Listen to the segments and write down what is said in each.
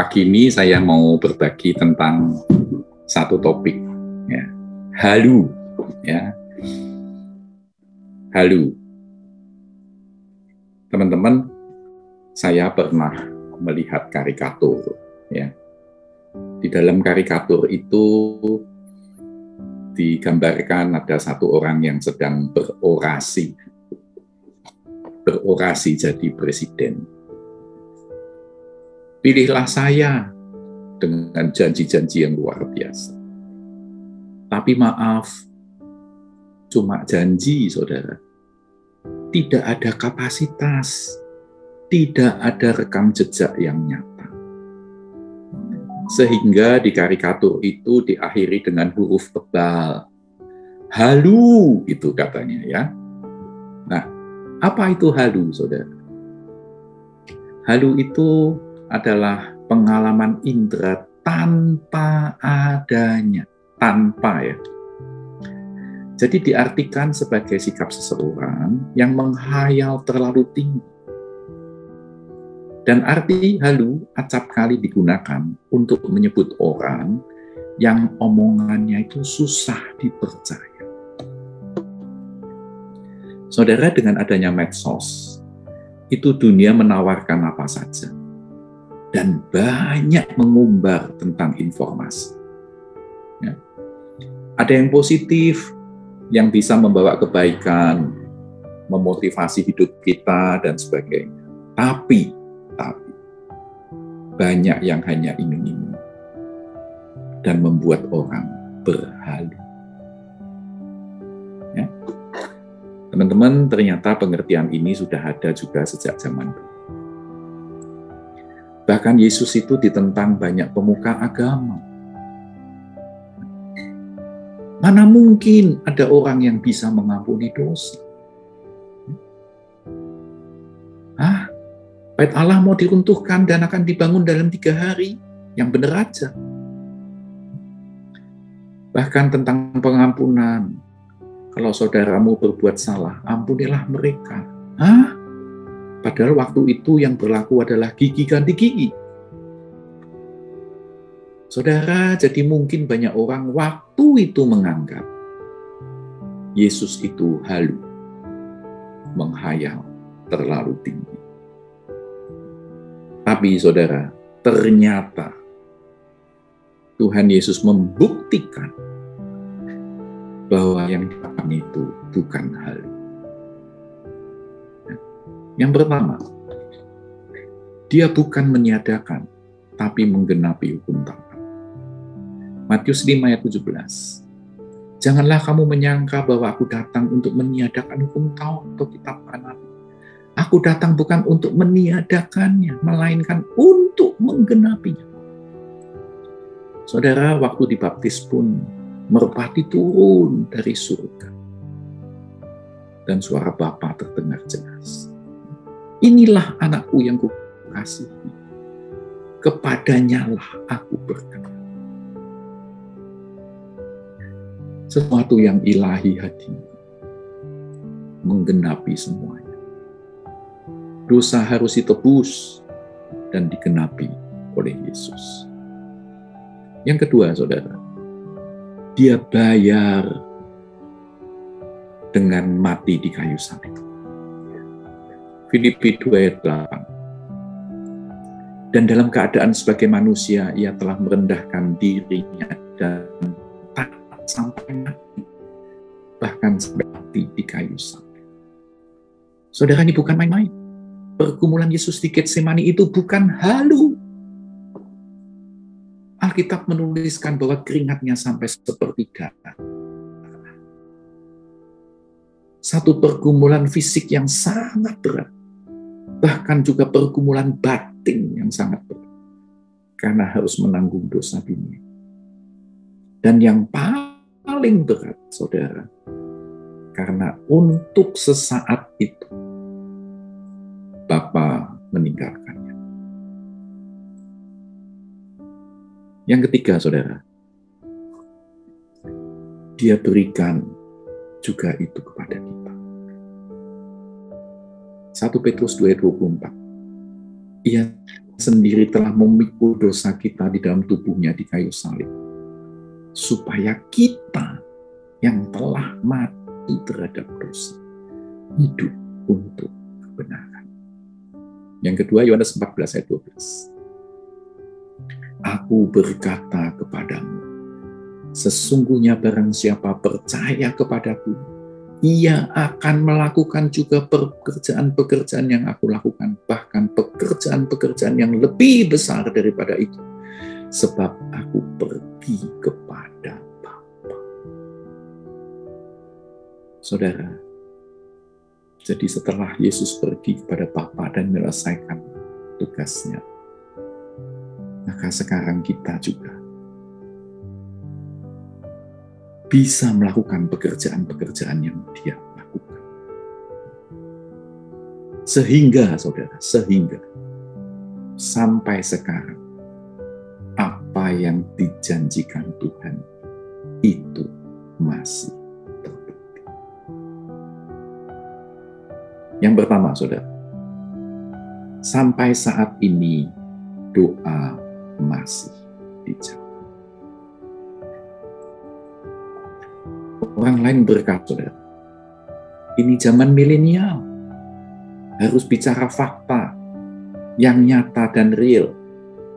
Pagi ini saya mau berbagi tentang satu topik, ya. Halu, ya. Halu. Teman-teman, saya pernah melihat karikatur, ya. Di dalam karikatur itu digambarkan ada satu orang yang sedang berorasi jadi presiden. Pilihlah saya dengan janji-janji yang luar biasa. Tapi maaf, cuma janji, saudara. Tidak ada kapasitas, tidak ada rekam jejak yang nyata. Sehingga di karikatur itu diakhiri dengan huruf tebal. Halu, itu katanya, ya. Nah, apa itu halu, saudara? Halu itu adalah pengalaman indera tanpa adanya. Tanpa, ya. Jadi diartikan sebagai sikap seseorang yang menghayal terlalu tinggi. Dan arti halu acap kali digunakan untuk menyebut orang yang omongannya itu susah dipercaya. Saudara, dengan adanya medsos, itu dunia menawarkan apa saja. Dan banyak mengumbar tentang informasi. Ya. Ada yang positif, yang bisa membawa kebaikan, memotivasi hidup kita, dan sebagainya. Tapi, banyak yang hanya iming-iming dan membuat orang berhalu. Ya. Teman-teman, ternyata pengertian ini sudah ada juga sejak zaman dulu. Bahkan Yesus itu ditentang banyak pemuka agama. Mana mungkin ada orang yang bisa mengampuni dosa? Bait Allah mau diruntuhkan dan akan dibangun dalam 3 hari. Yang benar aja. Bahkan tentang pengampunan. Kalau saudaramu berbuat salah, ampunilah mereka. Padahal waktu itu yang berlaku adalah gigi ganti gigi. Saudara, jadi mungkin banyak orang waktu itu menganggap Yesus itu halu, menghayal terlalu tinggi. Tapi saudara, ternyata Tuhan Yesus membuktikan bahwa yang dikatakan itu bukan halu. Yang pertama, dia bukan meniadakan, tapi menggenapi hukum Taurat. Matius 5 ayat 17. Janganlah kamu menyangka bahwa aku datang untuk meniadakan hukum Taurat atau kitab Nabi. Aku datang bukan untuk meniadakannya, melainkan untuk menggenapinya. Saudara, waktu dibaptis pun merpati turun dari surga. Dan suara Bapa terdengar jelas. Inilah anakku yang kukasihi. Kepadanyalah aku berkenan. Sesuatu yang ilahi hatinya. Menggenapi semuanya. Dosa harus ditebus dan digenapi oleh Yesus. Yang kedua, saudara. Dia bayar dengan mati di kayu salib. Filipi 2 ayat 8. Dan dalam keadaan sebagai manusia, ia telah merendahkan dirinya dan taat sampai mati. Bahkan sampai mati di kayu salib. Saudara, ini bukan main-main. Pergumulan Yesus di Getsemani itu bukan halu. Alkitab menuliskan bahwa keringatnya sampai seperti darah. Satu pergumulan fisik yang sangat berat. Bahkan juga pergumulan batin yang sangat berat. Karena harus menanggung dosa dunia. Dan yang paling berat, saudara, karena untuk sesaat itu, Bapa meninggalkannya. Yang ketiga, saudara, dia berikan juga itu kepada kita. 1 Petrus 2:24. Ia sendiri telah memikul dosa kita di dalam tubuhnya di kayu salib, supaya kita yang telah mati terhadap dosa hidup untuk kebenaran. Yang kedua, Yohanes 14 ayat 12. Aku berkata kepadamu, sesungguhnya barang siapa percaya kepadaku, ia akan melakukan juga pekerjaan-pekerjaan yang aku lakukan, bahkan pekerjaan-pekerjaan yang lebih besar daripada itu, sebab aku pergi kepada Bapa. Saudara, jadi setelah Yesus pergi kepada Bapa dan menyelesaikan tugasnya, maka sekarang kita juga bisa melakukan pekerjaan-pekerjaan yang Dia lakukan. Sehingga, saudara, sampai sekarang, apa yang dijanjikan Tuhan itu masih terbukti. Yang pertama, saudara, sampai saat ini doa masih dijawab. Orang lain berkata, saudara, ini zaman milenial, harus bicara fakta yang nyata dan real,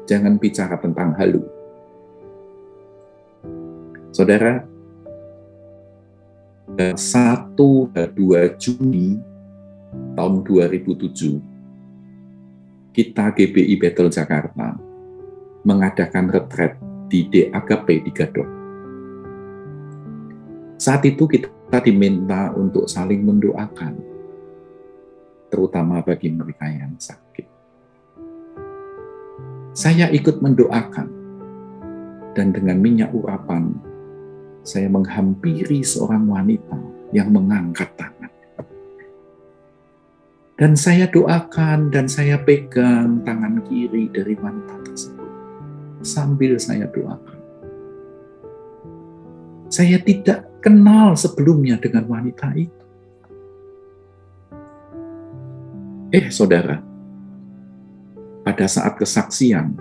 jangan bicara tentang halu. Saudara, 1 dan 2 Juni tahun 2007, kita GBI Bethel Jakarta mengadakan retret di DAGP di Gadok. Saat itu kita diminta untuk saling mendoakan, terutama bagi mereka yang sakit. Saya ikut mendoakan, dan dengan minyak urapan, saya menghampiri seorang wanita yang mengangkat tangan. Dan saya doakan dan saya pegang tangan kiri dari wanita tersebut, sambil saya doakan. Saya tidak kenal sebelumnya dengan wanita itu. Saudara, pada saat kesaksian,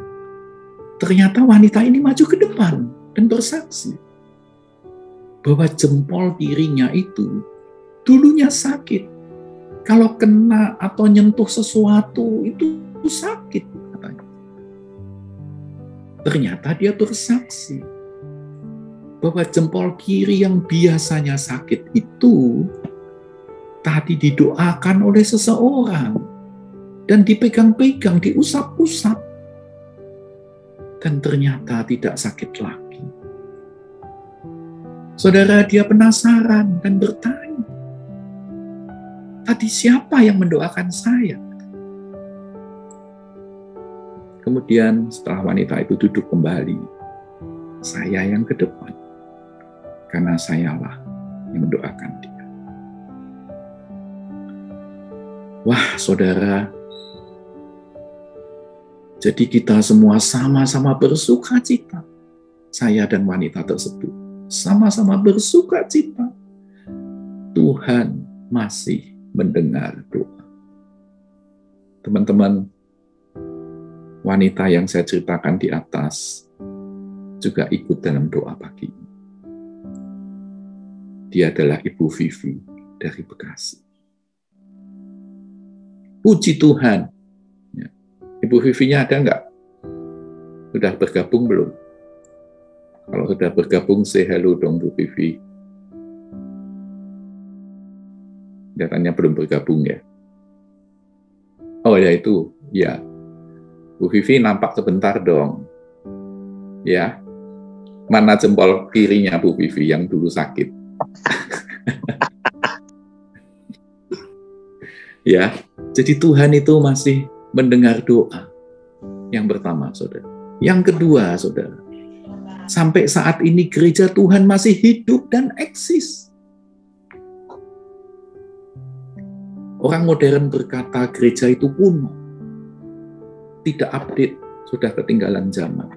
ternyata wanita ini maju ke depan dan bersaksi bahwa jempol kirinya itu dulunya sakit. Kalau kena atau nyentuh sesuatu itu sakit, katanya. Ternyata dia bersaksi bahwa jempol kiri yang biasanya sakit itu tadi didoakan oleh seseorang dan dipegang-pegang, diusap-usap, dan ternyata tidak sakit lagi. Saudara, dia penasaran dan bertanya, tadi siapa yang mendoakan saya? Kemudian setelah wanita itu duduk kembali, saya yang ke depan, karena sayalah yang mendoakan dia. Wah, saudara, jadi kita semua sama-sama bersuka cita. Saya dan wanita tersebut sama-sama bersuka cita. Tuhan masih mendengar doa. Teman-teman, wanita yang saya ceritakan di atas juga ikut dalam doa pagi ini. Dia adalah Ibu Vivi dari Bekasi. Puji Tuhan. Ya. Ibu Vivinya ada enggak? Sudah bergabung belum? Kalau sudah bergabung, say hello dong Bu Vivi. Kelihatannya belum bergabung ya. Oh ya itu, ya. Bu Vivi nampak sebentar dong. Ya. Mana jempol kirinya Bu Vivi yang dulu sakit? Ya, jadi Tuhan itu masih mendengar doa. Yang pertama, saudara. Yang kedua, saudara, sampai saat ini gereja Tuhan masih hidup dan eksis. Orang modern berkata gereja itu kuno, tidak update, sudah ketinggalan zaman.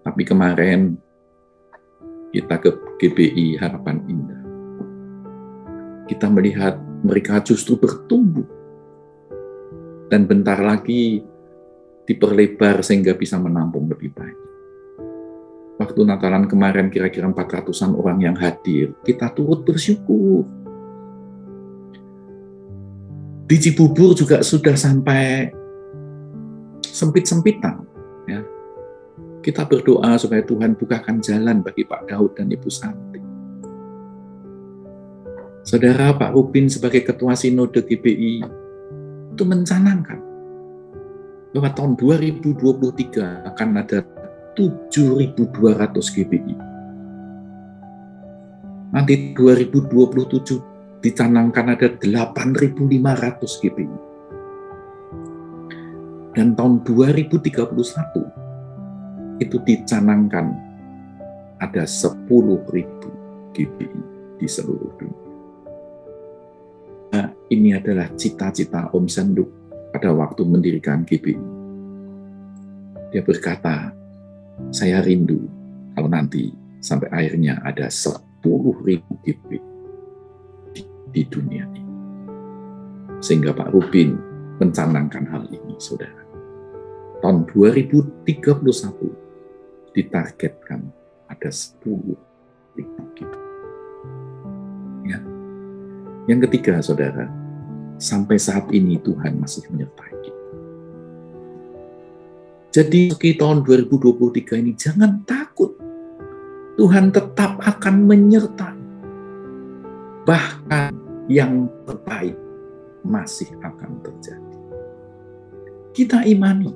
Tapi kemarin kita ke GBI Harapan Indah. Kita melihat mereka justru bertumbuh. Dan bentar lagi diperlebar sehingga bisa menampung lebih banyak. Waktu Natalan kemarin kira-kira 400-an orang yang hadir, kita turut bersyukur. Di Cibubur juga sudah sampai sempit-sempitan. Ya. Kita berdoa supaya Tuhan bukakan jalan bagi Pak Daud dan Ibu Santi. Saudara Pak Rubin sebagai Ketua Sinode GBI itu mencanangkan bahwa tahun 2023 akan ada 7.200 GBI. Nanti 2027 dicanangkan ada 8.500 GBI. Dan tahun 2031 itu dicanangkan ada 10.000 GBI di seluruh dunia. Nah, ini adalah cita-cita Om Senduk pada waktu mendirikan GBI. Dia berkata, saya rindu kalau nanti sampai akhirnya ada 10.000 GBI di dunia ini. Sehingga Pak Rubin mencanangkan hal ini, saudara. Tahun 2031 ditargetkan ada 10.000 GBI. Ya. Yang ketiga, saudara, sampai saat ini Tuhan masih menyertai kita. Jadi di tahun 2023 ini jangan takut. Tuhan tetap akan menyertai. Bahkan yang terbaik masih akan terjadi. Kita imani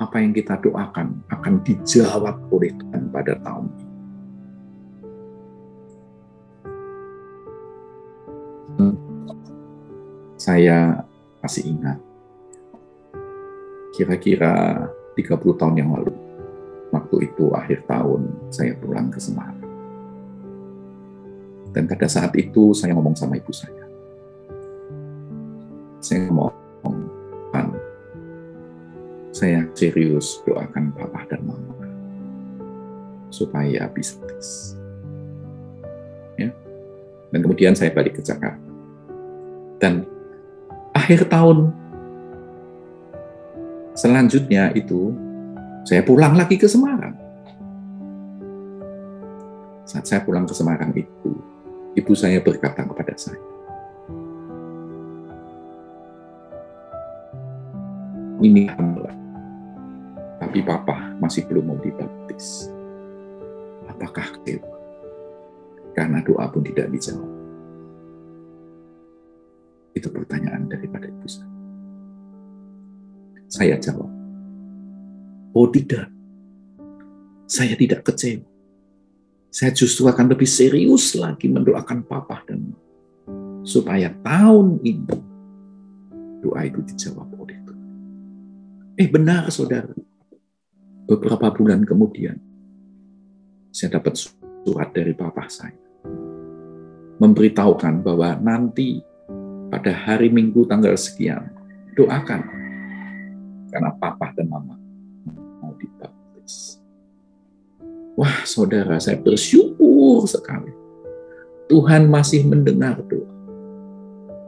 apa yang kita doakan akan dijawab oleh Tuhan pada tahun ini. Saya masih ingat, kira-kira 30 tahun yang lalu, waktu itu akhir tahun, saya pulang ke Semarang. Dan pada saat itu saya ngomong sama ibu saya. Saya ngomong, Pan, saya serius doakan papa dan mama supaya bisa tes. Ya. Dan kemudian saya balik ke Jakarta. Dan akhir tahun selanjutnya itu saya pulang lagi ke Semarang. Saat saya pulang ke Semarang itu, ibu saya berkata kepada saya, ini hamba, tapi papa masih belum mau dibaptis. Apakah kecewa? Karena doa pun tidak dijawab. Itu pertanyaan daripada ibu saya. Saya jawab, oh tidak, saya tidak kecewa. Saya justru akan lebih serius lagi mendoakan papa dan mama, supaya tahun ini doa itu dijawab oleh Tuhan. Benar saudara, beberapa bulan kemudian saya dapat surat dari papa saya memberitahukan bahwa nanti pada hari Minggu tanggal sekian, doakan karena papa dan mama mau dibaptis. Wah saudara, saya bersyukur sekali. Tuhan masih mendengar doa.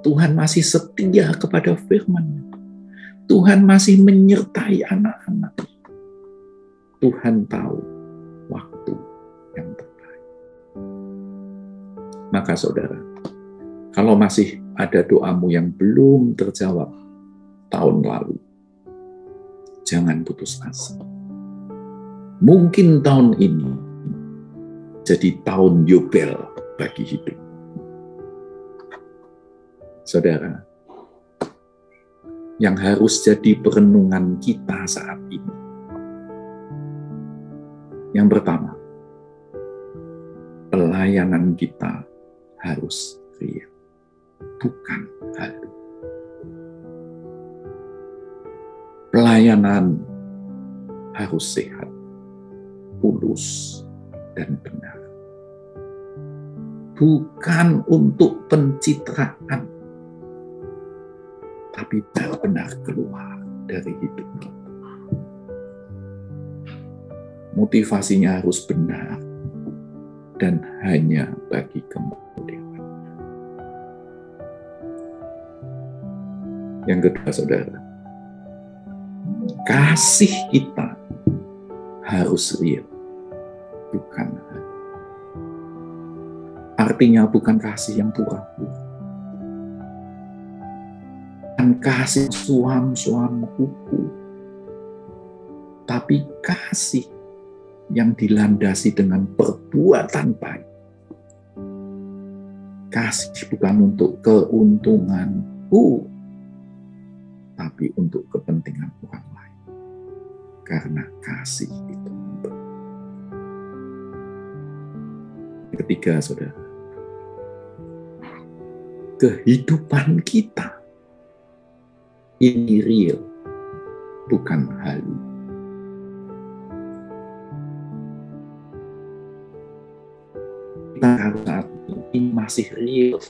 Tuhan masih setia kepada firman-Nya. Tuhan masih menyertai anak-anak. Tuhan tahu waktu yang terbaik. Maka saudara, kalau masih ada doamu yang belum terjawab tahun lalu, jangan putus asa. Mungkin tahun ini jadi tahun yubel bagi hidup. Saudara, yang harus jadi perenungan kita saat ini. Yang pertama, pelayanan kita harus real, bukan halu. Pelayanan harus sehat, tulus, dan benar. Bukan untuk pencitraan, tapi benar-benar keluar dari hidup kita. Motivasinya harus benar dan hanya bagi kemuliaan. Yang kedua, saudara, kasih kita harus real, bukan. Artinya bukan kasih yang pura-pura. Bukan kasih suam-suam kuku. Tapi kasih yang dilandasi dengan perbuatan baik. Kasih bukan untuk keuntunganku, tapi untuk kepentingan orang lain. Karena kasih itu memberi. Ketiga, saudara, kehidupan kita ini real, bukan halu. Kita saat ini masih real.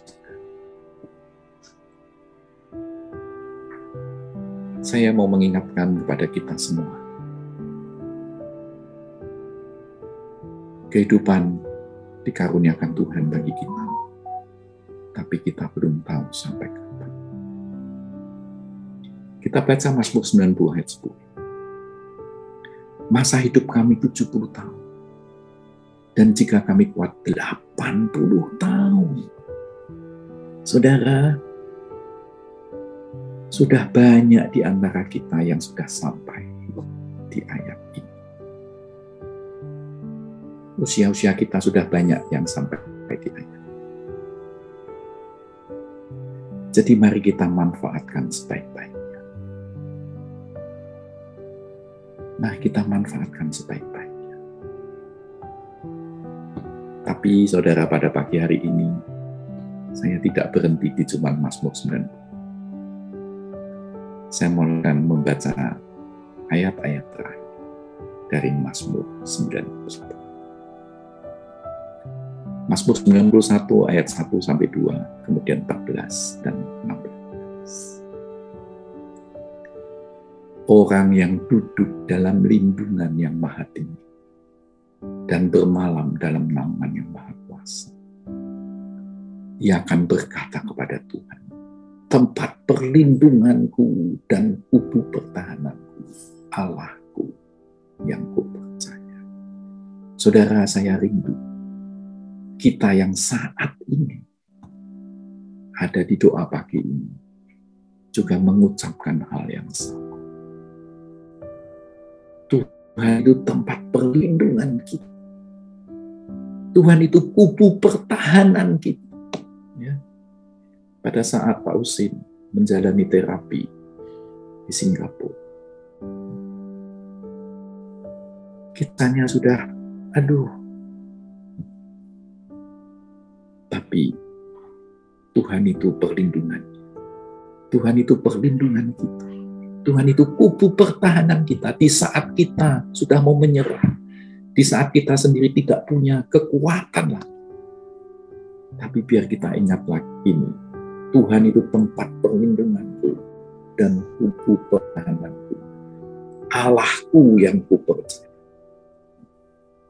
Saya mau mengingatkan kepada kita semua. Kehidupan dikaruniakan Tuhan bagi kita, tapi kita belum tahu sampai kapan. Kita baca Mazmur 90 ayat 10. Masa hidup kami 70 tahun. Dan jika kami kuat 80 tahun. Saudara, sudah banyak di antara kita yang sudah sampai di ayat ini. Usia-usia kita sudah banyak yang sampai di ayat ini. Jadi mari kita manfaatkan sebaik-baiknya. Mari kita manfaatkan sebaik-baiknya. Tapi saudara, pada pagi hari ini, saya tidak berhenti di cuma Mazmur 90. Saya akan membaca ayat-ayat terakhir dari Mazmur 91. Mazmur 91 ayat 1-2, kemudian 14 dan 16. Orang yang duduk dalam lindungan yang maha tinggi dan bermalam dalam naungan yang maha kuasa, ia akan berkata kepada Tuhan, tempat perlindunganku dan kubu pertahananku, Allahku yang kupercaya. Saudara, saya rindu kita yang saat ini ada di doa pagi ini juga mengucapkan hal yang sama. Tuhan itu tempat perlindungan kita. Tuhan itu kubu pertahanan kita. Ya. Pada saat Pak Usin menjalani terapi di Singapura, kitanya sudah, tapi Tuhan itu perlindungan. Tuhan itu perlindungan kita. Tuhan itu kubu pertahanan kita di saat kita sudah mau menyerah, di saat kita sendiri tidak punya kekuatan lagi. Tapi biar kita ingat lagi ini, Tuhan itu tempat perlindunganku dan kubu pertahananku, Allahku yang kupercaya.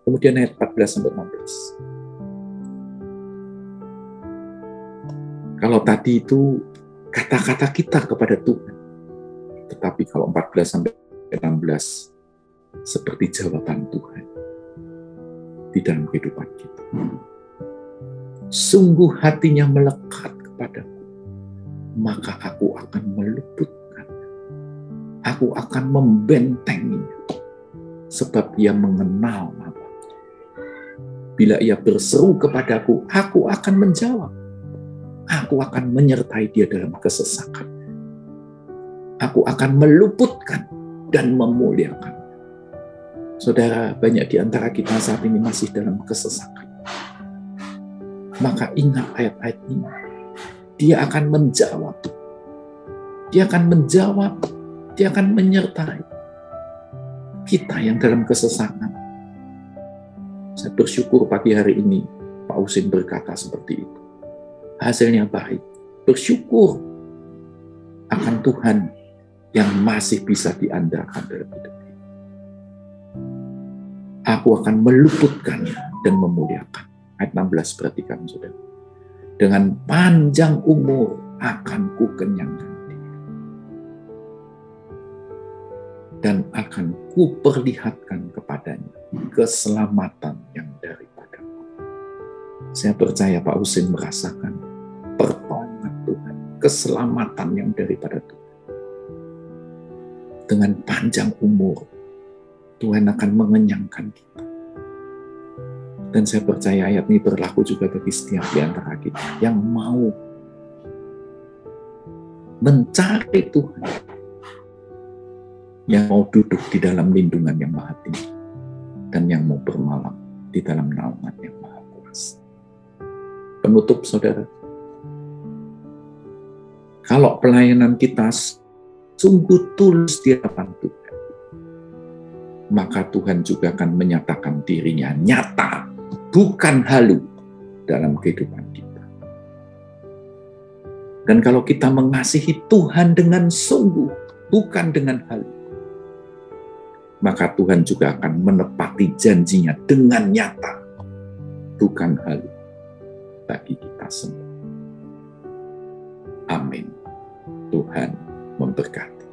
Kemudian ayat 14-16. Kalau tadi itu kata-kata kita kepada Tuhan, tetapi kalau 14-16 seperti jawaban Tuhan di dalam kehidupan kita. Sungguh hatinya melekat kepadaku, maka aku akan meluputkannya. Aku akan membentenginya, sebab ia mengenal namaku. Bila ia berseru kepadaku, aku akan menjawab. Aku akan menyertai dia dalam kesesakan. Aku akan meluputkan dan memuliakan. Saudara, banyak di antara kita saat ini masih dalam kesesakan. Maka ingat ayat-ayat ini. Dia akan menjawab. Dia akan menjawab. Dia akan menyertai kita yang dalam kesesakan. Saya bersyukur pagi hari ini Pak Usin berkata seperti itu. Hasilnya baik. Bersyukur akan Tuhan yang masih bisa diandalkan dalam hidup ini. Aku akan meluputkannya dan memuliakan. Ayat 16, perhatikan saudara. Dengan panjang umur akan kukenyangkan dia. dan akan kuperlihatkan kepadanya keselamatan yang daripada Allah. Saya percaya Pak Husin merasakan pertolongan Tuhan, keselamatan yang daripada Tuhan. Dengan panjang umur, Tuhan akan mengenyangkan kita. Dan saya percaya ayat ini berlaku juga bagi setiap di antara kita yang mau mencari Tuhan, yang mau duduk di dalam lindungan yang maha tinggi, dan yang mau bermalam di dalam naungan yang maha kuasa. Penutup, saudara, kalau pelayanan kita sungguh tulus di hadapan Tuhan, maka Tuhan juga akan menyatakan dirinya nyata, bukan halu dalam kehidupan kita. Dan kalau kita mengasihi Tuhan dengan sungguh, bukan dengan halu, maka Tuhan juga akan menepati janjinya dengan nyata, bukan halu, bagi kita semua. Amin. Tuhan memberkati.